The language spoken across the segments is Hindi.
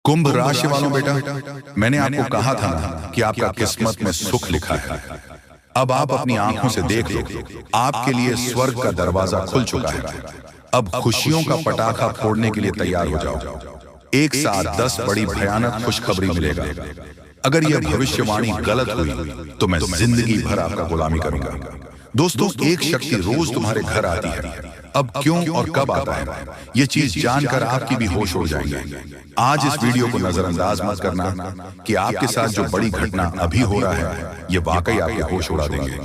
कुंभ राशि वालों बेटा, मैंने आपको कहा था ना कि आपका किस्मत में सुख लिखा है। अब आप अपनी आंखों से देख लो, आपके लिए स्वर्ग का दरवाजा खुल चुका है। अब खुशियों का पटाखा फोड़ने के लिए तैयार हो जाओ। एक साथ 10 बड़ी भयानक खुशखबरी मिलेगा। अगर यह भविष्यवाणी गलत हुई तो मैं जिंदगी भर आपका गुलामी करूंगा। दोस्तों, एक शक्ति रोज तुम्हारे घर आती है। अब क्यों और कब आता है, ये चीज जानकर आपकी भी होश उड़ जाएंगे। आज इस वीडियो को नजरअंदाज मत करना कि आपके साथ जो बड़ी घटना अभी हो रहा है, ये वाकई आपके होश उड़ा देंगे।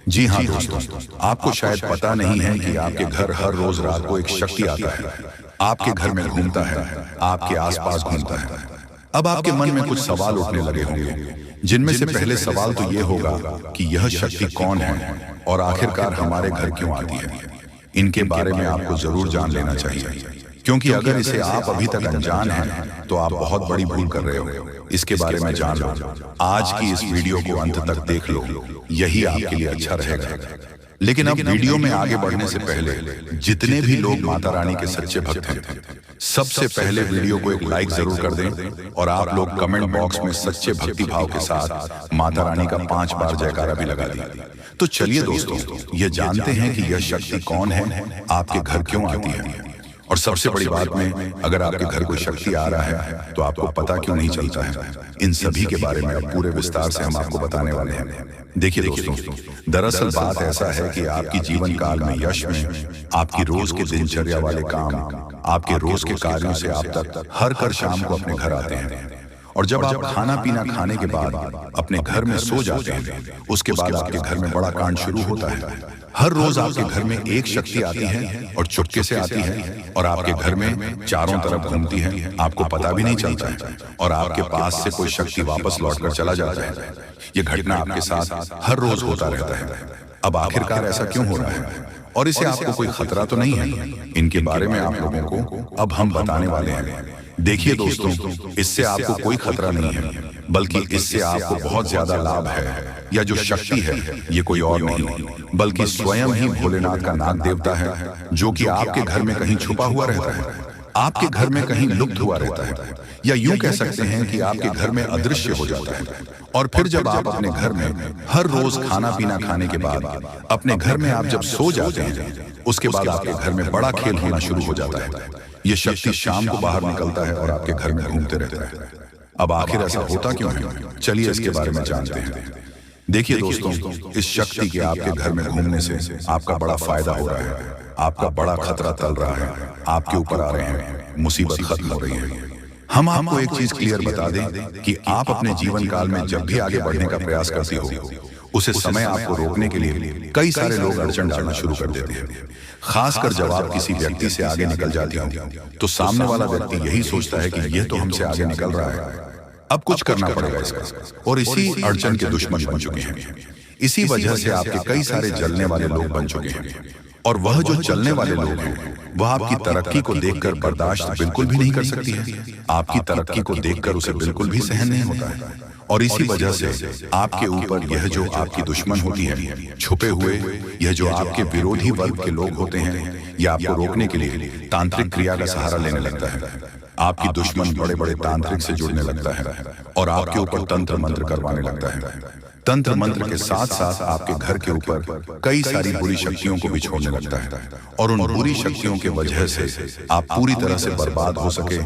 जी हाँ दोस्तों, आपको शायद पता नहीं है कि आपके घर हर रोज रात को एक शक्ति आता है, आपके घर में घूमता है, आपके आसपास घूमता है। अब आपके मन में कुछ सवाल उठने लगे होंगे, जिनमें से पहले सवाल तो ये होगा कि यह शक्ति कौन है और आखिरकार हमारे घर क्यों आती है। इनके बारे में आपको जरूर जान लेना चाहिए, क्योंकि अगर इसे आप अभी तक अनजान हैं तो आप बहुत बड़ी भूल कर रहे हो। इसके बारे में जान लो। आज की इस वीडियो को अंत तक देख लो, यही आपके लिए अच्छा रहेगा। लेकिन अब वीडियो में आगे बढ़ने से पहले जितने भी लोग माता रानी के सच्चे भक्त हैं, सबसे पहले वीडियो को एक लाइक जरूर कर दें और आप लोग कमेंट बॉक्स में सच्चे भक्ति भाव के साथ माता रानी का 5 बार जयकारा भी लगा दें। तो चलिए दोस्तों, ये जानते हैं कि यह शक्ति कौन है, आपके घर क्यों आती है, और सबसे बड़ी बात में, अगर आपके घर कोई शक्ति आ रहा है तो आपको पता क्यों नहीं चलता है। इन सभी के बारे में अब पूरे विस्तार से हम आपको बताने वाले हैं। देखिए दोस्तों, दरअसल बात ऐसा है कि आपकी जीवन काल में यश में आपकी रोज के दिनचर्या वाले काम, आपके रोज के कार्यों से आप तक हर शाम को अपने घर आते हैं। और जब आप खाना पीना खाने के बाद अपने घर में सो जाते हैं, उसके बाद आपके घर में बड़ा कांड शुरू होता है। हर रोज आपके घर में एक शक्ति आती है और चुपके से आती है और आपके घर में चारों तरफ घूमती है, आपको पता भी नहीं चलता है, और आपके पास से कोई शक्ति वापस लौटकर चला जाता है। ये घटना आपके साथ हर रोज होता रहता है। अब आखिरकार ऐसा क्यों हो रहा है, और इसे आपको कोई खतरा तो नहीं है? इनके बारे में आप लोगों को अब हम बताने वाले हैं। देखिए दोस्तों, इससे आपको कोई खतरा नहीं है, बल्कि इससे आपको बहुत ज्यादा लाभ है। या जो शक्ति है, ये कोई और नहीं बल्कि स्वयं ही भोलेनाथ का नाग देवता है, जो कि आपके घर में कहीं छुपा हुआ रहता है, आपके घर में कहीं लुप्त हुआ रहता है, या यूं कह सकते हैं कि आपके घर में अदृश्य हो जाता है। और फिर जब आप अपने घर में हर रोज खाना पीना खाने के बाद अपने घर में आप जब सो जाते हैं, उसके बाद आपके घर में बड़ा खेल होना शुरू हो जाता है। ये शक्ति शाम को बाहर निकलता है और आपके घर में घूमते रहता है। अब आखिर ऐसा होता क्यों है, चलिए इसके बारे में जानते हैं। देखिए दोस्तों, इस शक्ति के आपके घर में घूमने से आपका बड़ा फायदा हो रहा है, आपका बड़ा खतरा टल रहा है, आपके ऊपर आ रहे हैं, मुसीबत खत्म हो रही है। हम आपको एक चीज क्लियर बता दें कि आप अपने जीवन काल में जब भी आगे बढ़ने का प्रयास करते हो, उसे समय आपको रोकने के लिए कई सारे लोग अड़चन डालना शुरू कर देते हैं। खासकर जब आप किसी व्यक्ति से आगे निकल जाते हो, तो सामने वाला व्यक्ति यही सोचता है कि यह तो हमसे आगे निकल रहा है, अब कुछ करना पड़ेगा इसका, और इसी अड़चन के दुश्मन बन चुके हैं। इसी वजह से आपके कई सारे जलने वाले लोग बन चुके हैं, और वह जो चलने वाले लोग हैं, वह आपकी तरक्की को देखकर बर्दाश्त बिल्कुल भी नहीं कर सकती है। आपकी तरक्की को देखकर उसे बिल्कुल भी सहन नहीं होता है, और इसी वजह से आपके ऊपर यह जो आपकी दुश्मन होती है, छुपे हुए यह जो आपके विरोधी वर्ग के लोग होते हैं, यह आपको रोकने के लिए तांत्रिक क्रिया का सहारा लेने लगता है। आपकी दुश्मन बड़े बड़े तांत्रिक से जुड़ने लगता है और आपके ऊपर तंत्र मंत्र करवाने लगता है। तंत्र मंत्र के साथ साथ आपके घर के ऊपर कई सारी बुरी शक्तियों को भी छोड़ने लगता है, और उन बुरी शक्तियों के वजह से आप पूरी तरह से बर्बाद हो सके,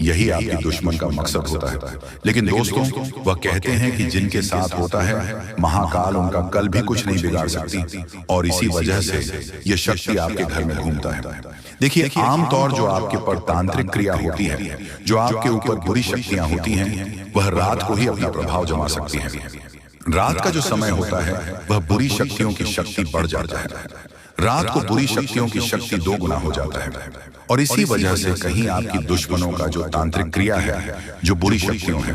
यही आपकी दुश्मन का मकसद होता है। लेकिन दोस्तों, वह कहते हैं कि जिनके साथ होता है महाकाल, उनका कल भी कुछ नहीं बिगाड़ सकती, और इसी वजह से यह शक्ति आपके घर में घूमता है। देखिए, आमतौर जो आपके ऊपर तांत्रिक क्रिया होती है, जो आपके ऊपर बुरी शक्तियां होती हैं, वह रात को ही अपना प्रभाव जमा सकती हैं। रात का जो समय होता है, वह बुरी शक्तियों की शक्ति बढ़ जाता है। रात को बुरी शक्तियों की शक्ति 2 गुना हो जाता है, और इसी वजह से कहीं आपकी दुश्मनों का जो तांत्रिक क्रिया है, जो बुरी शक्तियों है,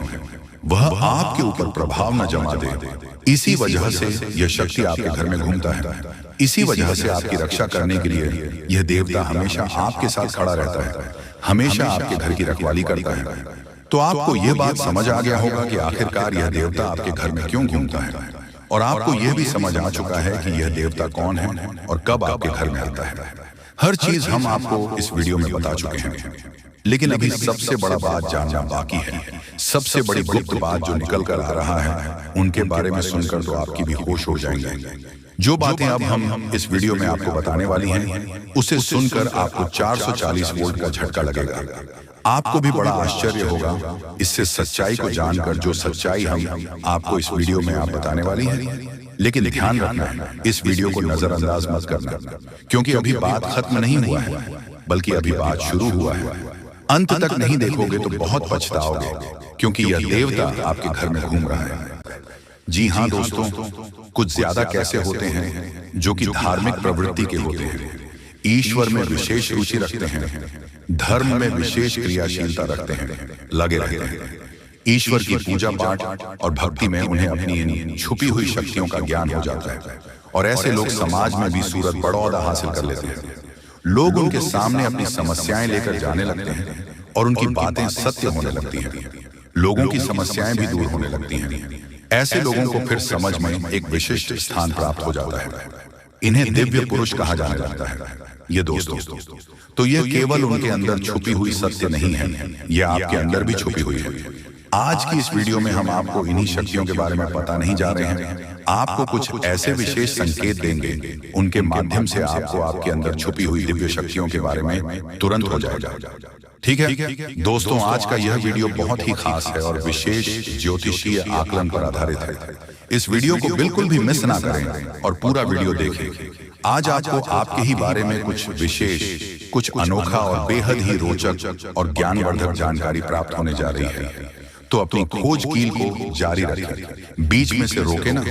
वह आपके ऊपर प्रभाव न जमा दे। इसी वजह से यह शक्ति आपके घर में घूमता है। इसी वजह से आपकी रक्षा करने के लिए यह देवता हमेशा आपके साथ खड़ा रहता है, हमेशा आपके घर की रखवाली करता है। तो आपको यह बात समझ आ गया होगा कि आखिरकार यह देवता आपके घर में क्यों घूमता है, और आपको यह भी समझ आ चुका है कि यह देवता कौन है और कब आपके घर में आता है। हर चीज हम आपको इस वीडियो में बता चुके हैं। लेकिन अभी सबसे बड़ा बात जानना बाकी है। सबसे बड़ी गुप्त बात जो निकल कर आ रहा है, उनके बारे में सुनकर तो आपकी भी होश हो जाएंगे। जो बातें अब हम इस वीडियो में आपको बताने वाली हैं, उसे सुनकर आपको 440 वोल्ट का झटका लगेगा। आपको भी बड़ा आश्चर्य होगा इससे सच्चाई को जानकर, जो सच्चाई हम आपको इस वीडियो में आप बताने वाली हैं। लेकिन ध्यान रखना है, इस वीडियो को नजरअंदाज मत करना, क्योंकि अभी बात खत्म नहीं हुआ है, बल्कि अभी बात शुरू हुआ है। अंत तक नहीं देखोगे तो बहुत पछताओगे, क्योंकि यह देवता आपके घर में घूम रहा है। जी हाँ दोस्तों, कुछ ज्यादा कैसे होते हैं जो कि धार्मिक प्रवृत्ति के होते हैं, ईश्वर में विशेष रुचि रखते हैं, धर्म में विशेष क्रियाशीलता रखते हैं, लगे रहते हैं। ईश्वर की पूजा पाठ और भक्ति में उन्हें अपनी इन छुपी हुई शक्तियों का ज्ञान हो जाता है, और ऐसे लोग समाज में भी सूरत बड़ा ओहदा हासिल कर लेते हैं। लोग उनके सामने अपनी समस्याएं लेकर जाने लगते हैं और उनकी बातें सत्य होने लगती हैं। लोगों की समस्याएं भी दूर होने लगती हैं। ऐसे लोगों को फिर समझ में एक विशिष्ट स्थान प्राप्त हो जाता है। इन्हें दिव्य पुरुष कहा जाने लगता है। ये दोस्तों, तो यह केवल उनके अंदर छुपी हुई सत्य नहीं है, यह आपके अंदर भी छुपी हुई है। आज की इस वीडियो में हम आपको इन्हीं शक्तियों के बारे में पता नहीं जा रहे हैं। आपको कुछ ऐसे विशेष संकेत देंगे, उनके माध्यम से आपको आपके अंदर छुपी हुई दिव्य शक्तियों के बारे में तुरंत हो जाएगा। ठीक है दोस्तों, आज का यह वीडियो बहुत ही खास है और विशेष ज्योतिषीय आकलन पर आधारित है। इस वीडियो को बिल्कुल भी मिस ना करें और पूरा वीडियो देखें। आज आपको आपके ही बारे में कुछ विशेष, कुछ अनोखा और बेहद ही रोचक और ज्ञानवर्धक जानकारी प्राप्त होने जा रही है। तो अपनी खोज कील को जारी रखें, बीच में से रोके ना।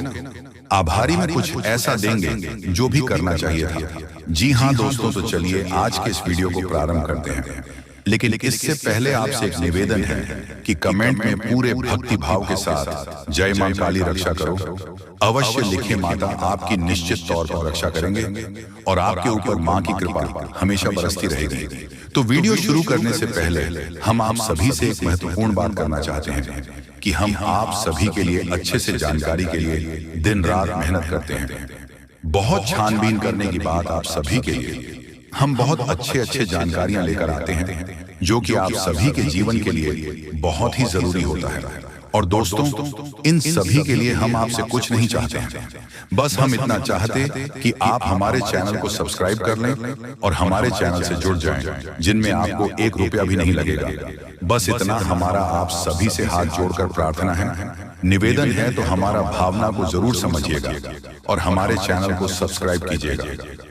आभारी में कुछ ऐसा देंगे जो भी करना चाहिए था। जी हाँ दोस्तों, तो चलिए आज के इस वीडियो को प्रारंभ करते हैं। लेकिन इससे पहले आपसे एक निवेदन है कि कमेंट में पूरे भक्ति भाव के साथ जय मां काली रक्षा करो अवश्य लिखें। माता आपकी निश्चित तौर पर रक्षा करेंगे और आपके ऊपर मां की कृपा हमेशा बरसती रहेगी। तो वीडियो शुरू करने से पहले हम आप सभी से एक महत्वपूर्ण बात करना चाहते हैं कि हम आप सभी के लिए अच्छे से जानकारी के लिए दिन रात मेहनत करते हैं। बहुत छानबीन करने की बात आप सभी के लिए हम बहुत अच्छे जानकारियां लेकर आते हैं, जो कि आप सभी के जीवन के लिए बहुत ही जरूरी होता है। और दोस्तों, इन सभी के लिए हम आपसे कुछ नहीं चाहते हैं, बस हम इतना चाहते कि आप हमारे चैनल को सब्सक्राइब कर लें और हमारे चैनल से जुड़ जाएं, जिनमें आपको 1 रुपया भी नहीं लगेगा। बस इतना हमारा आप सभी से हाथ जोड़कर प्रार्थना है, निवेदन है। तो हमारा भावना को जरूर समझिएगा और हमारे चैनल को सब्सक्राइब कीजिएगा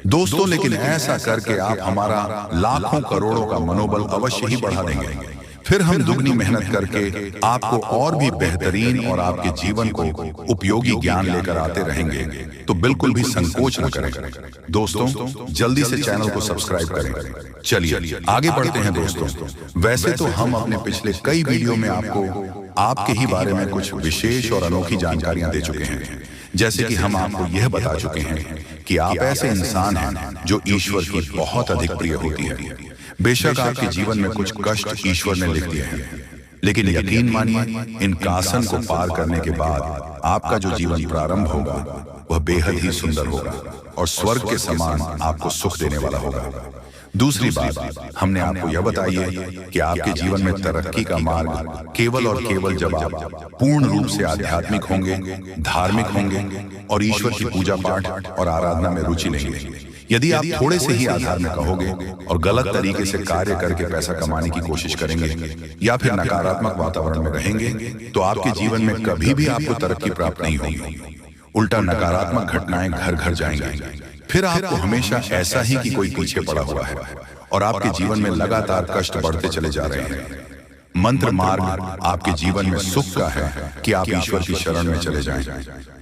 दोस्तों। लेकिन ऐसा करके आप हमारा लाखों करोड़ों का मनोबल अवश्य ही बढ़ा देंगे। फिर हम दुगनी मेहनत करके आपको और भी बेहतरीन और आपके जीवन को उपयोगी ज्ञान लेकर आते रहेंगे। तो बिल्कुल भी संकोच न करें दोस्तों, जल्दी से चैनल को सब्सक्राइब करें। चलिए आगे बढ़ते हैं दोस्तों। वैसे तो हम अपने पिछले कई वीडियो में आपको आपके ही बारे में कुछ विशेष और अनोखी जानकारियां दे चुके हैं। जैसे कि हम आपको यह बता चुके हैं कि आप ऐसे इंसान हैं जो ईश्वर की बहुत अधिक प्रिय होती है। बेशक आपके जीवन में कुछ कष्ट ईश्वर ने लिख दिए हैं, लेकिन यकीन मानिए इन कासन को पार करने के बाद आपका जो जीवन प्रारंभ होगा वह बेहद ही सुंदर होगा और स्वर्ग के समान आपको सुख देने वाला होगा। दूसरी बात, हमने आपको यह बताई है कि आपके जीवन में तरक्की का मार्ग केवल और केवल जब आप पूर्ण रूप से आध्यात्मिक होंगे, धार्मिक होंगे और ईश्वर की पूजा पाठ और आराधना में रुचि लेंगे। यदि आप थोड़े से ही आधार में कहोगे और गलत तरीके से कार्य करके पैसा कमाने की कोशिश करेंगे या फिर नकारात्मक वातावरण में रहेंगे, तो आपके जीवन में कभी भी आपको तरक्की प्राप्त नहीं होगी। उल्टा नकारात्मक घटनाएं घर घर जाएंगी। फिर आपको हमेशा ऐसा ही कि कोई पीछे पड़ा हुआ है और आपके जीवन में लगातार कष्ट बढ़ते चले जा रहे हैं। मंत्र मार्ग आपके जीवन में सुख का है कि आप ईश्वर की शरण में चले जाएं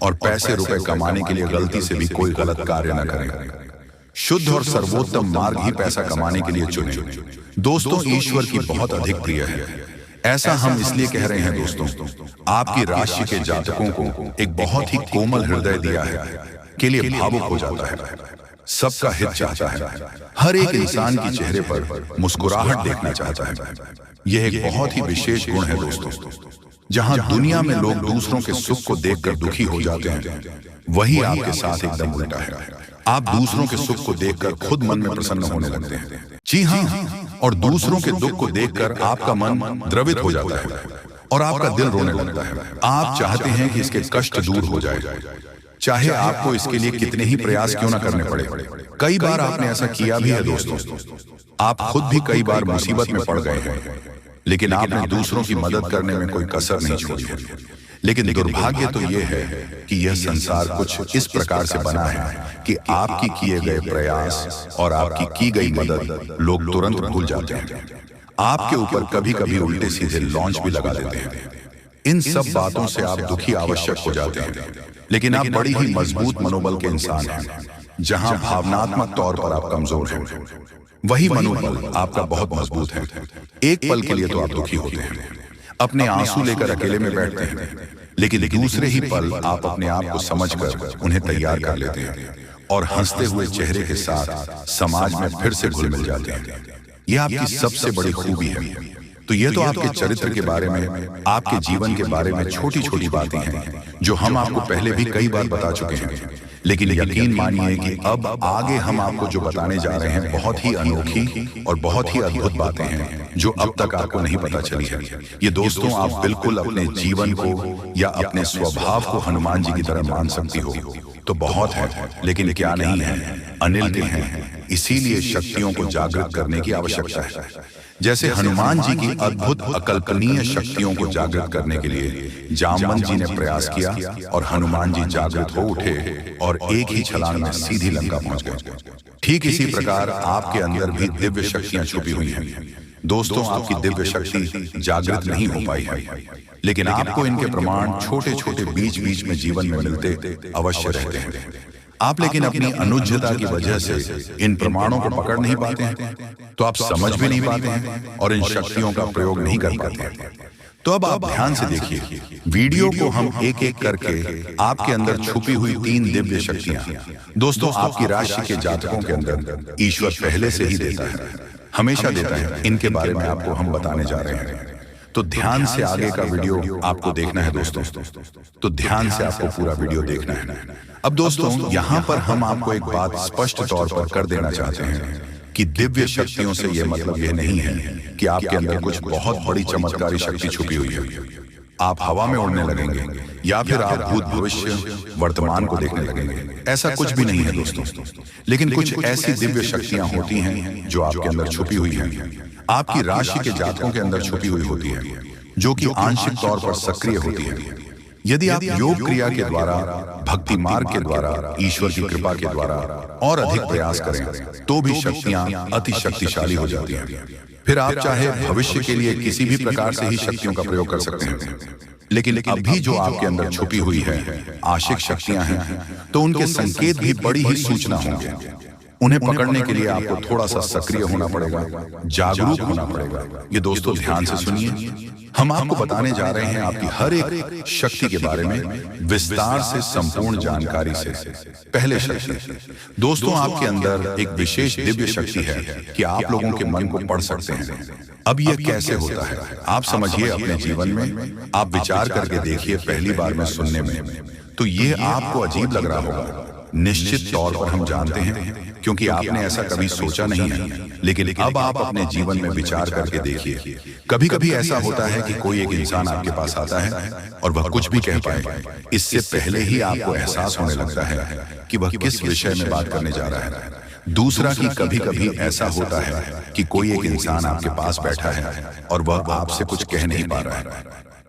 और पैसे रुपए कमाने के लिए गलती से भी कोई गलत कार्य न करें। शुद्ध और सर्वोत्तम मार्ग ही पैसा कमाने के लिए चुने। दोस्तों, ईश्वर की बहुत अधिक प्रिय है। ऐसा हम इसलिए कह रहे हैं दोस्तों, आपकी राशि के जातकों को एक बहुत ही कोमल हृदय दिया है के लिए भावुक हो जाता है, सबका हित चाहता है, हर एक इंसान के चेहरे पर मुस्कुराहट देखना चाहता है। यह एक बहुत ही विशेष गुण है दोस्तों। जहां दुनिया में लोग दूसरों के सुख को देखकर दुखी हो जाते हैं, वही आपके साथ एकदम उल्टा है। आप दूसरों के सुख को देखकर खुद मन में प्रसन्न होने लगते हैं। जी हाँ, और दूसरों के दुख को देखकर आपका मन द्रवित हो जाता है और आपका दिल रोने लगता है। आप चाहते हैं कि इसके कष्ट दूर हो जाए, चाहे आपको इसके लिए कितने ही प्रयास क्यों ना करने पड़े। कई बार आपने ऐसा किया भी है दोस्तों। आप खुद भी कई बार मुसीबत में पड़ गए हैं, लेकिन आपने दूसरों की मदद करने में कोई कसर नहीं छोड़ी है। लेकिन दुर्भाग्य तो यह है कि यह संसार कुछ इस प्रकार से बना है कि आपकी किए गए प्रयास और आपकी की गई मदद लोग तुरंत भूल जाते हैं। आपके ऊपर कभी कभी उल्टे सीधे लॉन्च भी लगा देते हैं। इन सब बातों से आप दुखी आवश्यक हो जाते हैं, लेकिन आप बड़ी ही मजबूत मनोबल के इंसान हैं। जहां भावनात्मक तौर पर आप कमजोर हैं, वही मनोबल आपका बहुत मजबूत है। एक पल के लिए तो आप दुखी होते हैं, अपने आंसू लेकर अकेले में बैठते हैं, लेकिन दूसरे ही पल आप अपने आप को समझकर उन्हें तैयार कर लेते हैं और हंसते हुए चेहरे के साथ समाज में फिर से घुल मिल जाते हैं। यह आपकी सबसे बड़ी खूबी है। तो ये तो आपके चरित्र के बारे में, आपके जीवन के बारे में छोटी छोटी बातें हैं जो हम आपको पहले भी कई बार बता चुके हैं। लेकिन यकीन मानिए कि अब आगे हम आपको जो बताने जा रहे हैं बहुत ही अनोखी और बहुत ही अद्भुत बातें हैं जो अब तक आपको नहीं पता चली है। ये दोस्तों, आप बिल्कुल अपने जीवन को या अपने स्वभाव को हनुमान जी की तरह मान सकती हो तो बहुत है, लेकिन क्या नहीं है, अनिल के हैं। इसीलिए शक्तियों को जागृत करने की आवश्यकता है। जैसे हनुमान जी की अद्भुत अकल्पनीय शक्तियों को जागृत करने के लिए जामवंत जी ने प्रयास किया और हनुमान जी जागृत हो उठे और एक ही छलांग में सीधी लंका पहुंच गए। ठीक इसी प्रकार आपके अंदर भी दिव्य शक्तियां छुपी हुई हैं। दोस्तों, आपकी दिव्य शक्ति जागृत नहीं हो पाई है, लेकिन आपको इनके प्रमाण छोटे छोटे बीच बीच में जीवन में मिलते अवश्य रहते हैं। आप लेकिन अपनी अनुज्ञता की वजह से इन प्रमाणों को पकड़ नहीं पाते हैं, तो आप समझ भी नहीं पाते हैं और इन शक्तियों का प्रयोग नहीं कर पाते हैं। तो अब आप ध्यान से देखिए, वीडियो को हम एक एक करके आपके अंदर छुपी हुई 3 दिव्य शक्तियां, दोस्तों आपकी राशि के जातकों के अंदर ईश्वर पहले से ही देता है, हमेशा देता है। इनके बारे में आपको हम बताने जा रहे हैं, तो ध्यान से आगे का वीडियो आपको देखना है दोस्तों। तो ध्यान से आपको पूरा वीडियो देखना है। अब दोस्तों, यहाँ पर हम आपको एक बात स्पष्ट तौर पर कर देना चाहते हैं कि दिव्य शक्तियों से यह मतलब यह नहीं है कि आपके अंदर कुछ बहुत बड़ी चमत्कारी शक्ति छुपी हुई है। आप हवा में उड़ने लगेंगे या फिर आप भूत भविष्य वर्तमान को देखने लगेंगे, ऐसा कुछ भी नहीं है दोस्तों। लेकिन कुछ ऐसी दिव्य शक्तियां होती हैं जो आपके अंदर छुपी हुई हैं, आपकी राशि के जातकों के अंदर छुपी हुई होती है, जो कि आंशिक तौर पर सक्रिय होती है। यदि आप योग क्रिया के द्वारा, भक्ति मार्ग के द्वारा, ईश्वर की कृपा के द्वारा और अधिक प्रयास करें तो भी शक्तियां अति शक्तिशाली हो जाती हैं। फिर आप चाहे भविष्य के लिए किसी भी प्रकार से ही शक्तियों का प्रयोग कर सकते हैं, लेकिन अभी जो आपके अंदर छुपी हुई है आशिक शक्तियां हैं, तो उनके संकेत भी बड़ी ही सूचना होंगे। उन्हें पकड़ने के लिए आपको थोड़ा सा सक्रिय होना पड़ेगा, जागरूक होना पड़ेगा। ये दोस्तों ध्यान से सुनिए, हम आपको बताने जा रहे हैं आपकी हर एक शक्ति के बारे में विस्तार से, संपूर्ण जानकारी से। पहले शक्ति, दोस्तों आपके अंदर एक विशेष दिव्य शक्ति है कि आप लोगों के मन को पढ़ सकते हैं। अब यह कैसे होता है आप समझिए अपने जीवन में, आप विचार करके देखिए। पहली बार में सुनने में तो ये आपको अजीब लग रहा होगा, निश्चित तौर पर हम जानते हैं, क्योंकि आपने ऐसा कभी सोचा नहीं है। लेकिन अब आप अपने जीवन में विचार करके देखिए। कभी कभी ऐसा होता है कि कोई एक इंसान आपके पास आता है और वह कुछ भी कह पाए, इससे पहले ही आपको एहसास होने लगता है कि वह किस विषय में बात करने जा रहा है। दूसरा कि कभी कभी ऐसा होता है कि कोई एक इंसान आपके पास बैठा है और वह आपसे कुछ कह नहीं पा रहा है,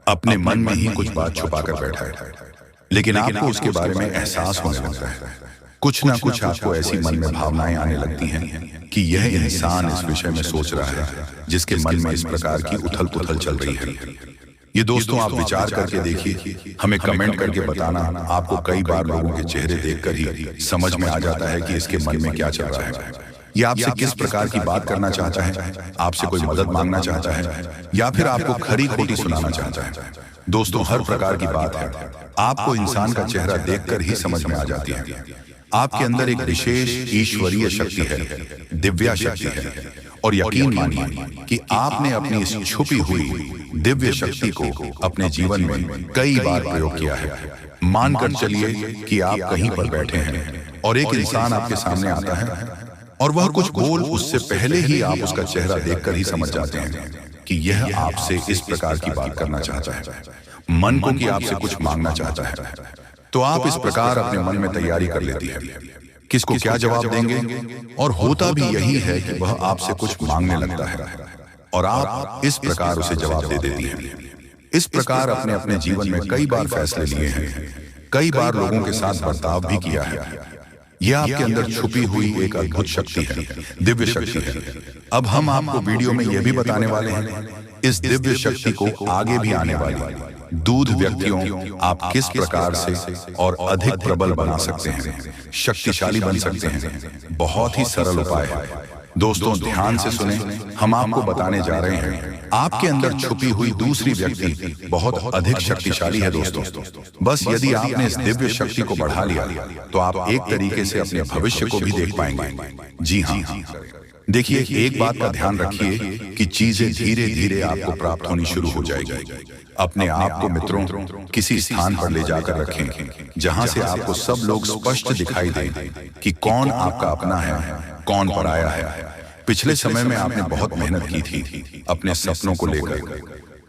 अपने मन में ही कुछ बात छुपा कर बैठा है, लेकिन आपको उसके बारे में एहसास होने लगता है। कुछ ना कुछ आपको ऐसी मन में भावनाएं आने लगती हैं कि यह इंसान इस विषय में सोच रहा है, जिसके मन में इस प्रकार की उथल पुथल चल रही है। ये दोस्तों आप विचार करके देखिए, हमें कमेंट करके बताना। आपको कई बार लोगों के चेहरे देखकर ही समझ में आ जाता है कि इसके मन में क्या चल रहा है। ये आपसे किस प्रकार की बात करना चाहता है, आपसे कोई मदद मांगना चाहता है या फिर आपको खरी खोटी सुनाना चाहता है। दोस्तों हर प्रकार की बात है, आपको इंसान का चेहरा देखकर ही समझ में आ जाती है। आपके अंदर एक विशेष ईश्वरीय शक्ति है, दिव्या शक्ति है, और यकीन मानिए कि आपने अपनी इस छुपी हुई दिव्य शक्ति को अपने जीवन में कई बार प्रयोग किया है। मानकर चलिए कि आप कहीं पर बैठे हैं और एक इंसान आपके सामने आता है और वह कुछ बोल उससे पहले ही आप उसका चेहरा देखकर ही समझ जाते हैं कि यह आपसे इस प्रकार की बात करना चाहता है, मन को कि आपसे कुछ मांगना चाहता है। तो आप इस प्रकार अपने मन में तैयारी कर लेती है किसको क्या जवाब देंगे, और होता भी यही है कि वह आपसे कुछ मांगने लगता है और आप इस प्रकार उसे जवाब दे देती हैं। इस प्रकार अपने अपने जीवन में कई बार फैसले लिए हैं, कई बार लोगों के साथ बर्ताव भी किया है। यह आपके अंदर छुपी हुई एक अद्भुत शक्ति है, दिव्य शक्ति है। अब हम आपको वीडियो में यह भी बताने वाले हैं इस दिव्य शक्ति को आगे भी आने वाली दूध व्यक्तियों आप किस प्रकार से और अधिक प्रबल बना सकते हैं, शक्तिशाली बन सकते हैं। बहुत ही सरल उपाय है दोस्तों, ध्यान से सुने। हम आपको बताने जा रहे हैं आपके अंदर छुपी हुई दूसरी व्यक्ति बहुत अधिक शक्तिशाली है दोस्तों। बस यदि आपने इस दिव्य शक्ति को बढ़ा लिया तो आप एक तरीके से अपने भविष्य को भी देख पाएंगे। जी हाँ, देखिए, एक बात का ध्यान रखिए कि चीजें धीरे धीरे आपको प्राप्त होनी शुरू हो जाएगी। अपने आप को मित्रों किसी स्थान पर ले जाकर रखें जहां से आपको सब लोग स्पष्ट दिखाई दें कि कौन आपका अपना है, कौन पराया है। पिछले समय में आपने बहुत मेहनत की थी अपने सपनों को लेकर।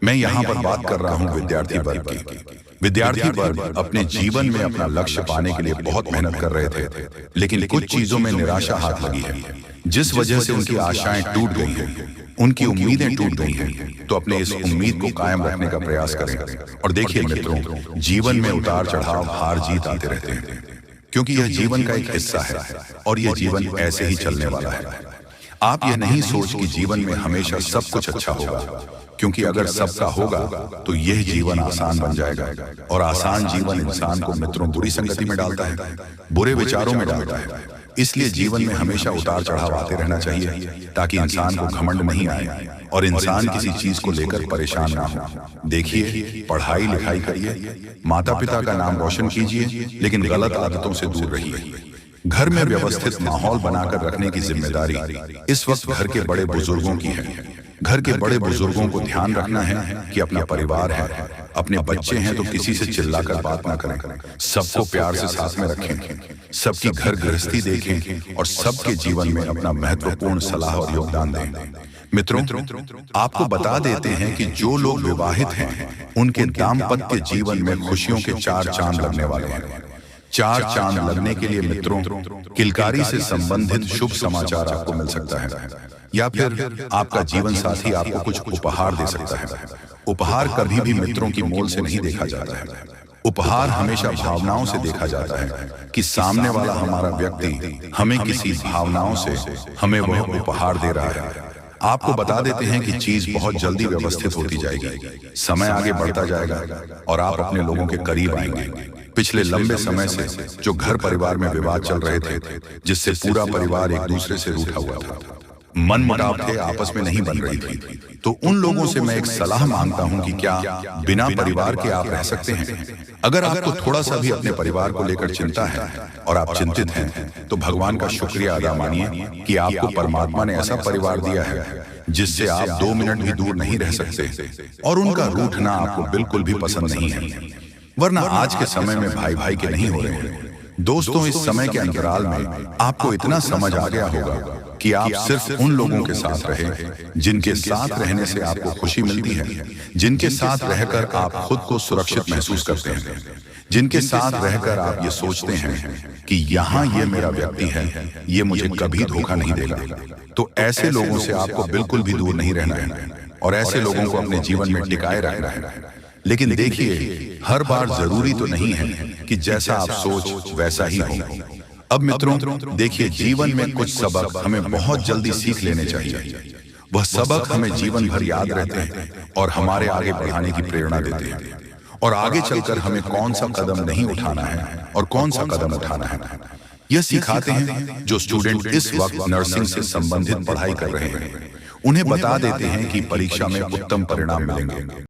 मैं यहाँ पर बात कर रहा हूँ विद्यार्थी वर्ग की। विद्यार्थी वर्ग अपने जीवन में अपना लक्ष्य पाने के लिए बहुत मेहनत कर रहे थे, लेकिन कुछ चीजों में निराशा हाथ लगी है, जिस वजह से उनकी आशाएं टूट गई हैं, उनकी उम्मीदें टूट गई हैं। तो अपने इस उम्मीद को कायम रखने का प्रयास करें। और देखिए मित्रों, जीवन में उतार चढ़ाव, हार जीत आते रहते हैं, क्योंकि यह जीवन का एक हिस्सा है और यह जीवन ऐसे ही चलने वाला है। आप यह नहीं सोच कि जीवन में हमेशा सब कुछ अच्छा होगा, क्योंकि अगर सबका होगा तो यह जीवन आसान बन जाएगा। और आसान जीवन इंसान को मित्रों बुरी संगति में डालता है, बुरे विचारों में डालता है। इसलिए जीवन में हमेशा उतार चढ़ाव आते रहना चाहिए ताकि इंसान को घमंड नहीं आए और इंसान किसी चीज को लेकर परेशान ना हो। देखिए, पढ़ाई लिखाई करिए, माता पिता का नाम रोशन कीजिए, लेकिन गलत आदतों से दूर रहिए। घर में व्यवस्थित माहौल बनाकर रखने की जिम्मेदारी इस वक्त घर के बड़े बुजुर्गों की है। घर के बड़े बुजुर्गों को ध्यान रखना है कि अपना परिवार है, अपने बच्चे हैं तो किसी से चिल्लाकर बात ना करें, सबको प्यार से साथ में रखें, सबकी घर गृहस्थी देखें और सबके जीवन में अपना महत्वपूर्ण सलाह और योगदान दें। मित्रों, आपको बता देते हैं कि जो लोग विवाहित हैं उनके दाम्पत्य जीवन में खुशियों के 4 चांद लगने वाले हैं। 4 चांद लगने के लिए मित्रों किलकारी से संबंधित शुभ समाचार आपको मिल सकता है, या फिर आपका जीवन साथी आपको कुछ उपहार दे सकता है। उपहार कभी भी मित्रों की मोल से नहीं देखा जाता है। उपहार हमेशा भावनाओं से देखा जाता है कि सामने वाला हमारा व्यक्ति हमें किसी भावनाओं से हमें वह उपहार दे रहा है। आपको बता देते हैं कि चीज बहुत जल्दी व्यवस्थित होती जाएगी, समय आगे बढ़ता जाएगा और आप अपने लोगों के करीब आएंगे। पिछले लंबे समय से जो घर परिवार में विवाद चल रहे थे, जिससे पूरा परिवार एक दूसरे से रूठा हुआ था, मन मुटाव थे, आपस में नहीं बन रही थी, तो उन लोगों से मैं एक सलाह मांगता हूं कि क्या बिना परिवार के आप रह सकते हैं? अगर आपको थोड़ा सा भी अपने परिवार को लेकर चिंता है और आप चिंतित हैं, तो भगवान का शुक्रिया अदा मानिए कि आपको परमात्मा ने ऐसा परिवार दिया है जिससे आप 2 मिनट भी दूर नहीं रह सकते, और उनका रूठना आपको बिल्कुल भी पसंद नहीं है। वरना आज के समय में भाई भाई के नहीं हो रहे हैं। दोस्तों, इस समय के अंतराल में आपको इतना समझ आ गया होगा कि आप सिर्फ उन लोगों के साथ रहें जिनके साथ रहने से आपको खुशी मिलती है, जिनके साथ रहकर आप खुद को सुरक्षित महसूस करते हैं, जिनके साथ रहकर आप ये सोचते हैं कि यहाँ ये मेरा व्यक्ति है, ये मुझे कभी धोखा नहीं देगा। तो ऐसे लोगों से आपको बिल्कुल भी दूर नहीं रहना है और ऐसे लोगों को अपने जीवन में टिकाए रखना है। लेकिन देखिए, हर बार जरूरी तो नहीं है कि जैसा आप सोच वैसा ही हो। अब मित्रों देखिए, जीवन में कुछ सबक हमें बहुत जल्दी सीख लेने चाहिए। वह सबक हमें जीवन भर याद रहते हैं और हमारे आगे बढ़ाने की प्रेरणा देते हैं, और आगे चलकर हमें कौन सा कदम नहीं उठाना है और कौन सा कदम उठाना है, यह सिखाते हैं जो स्टूडेंट इस वक्त नर्सिंग से संबंधित पढ़ाई कर रहे हैं। उन्हें बता देते हैं कि परीक्षा में उत्तम परिणाम मिलेंगे।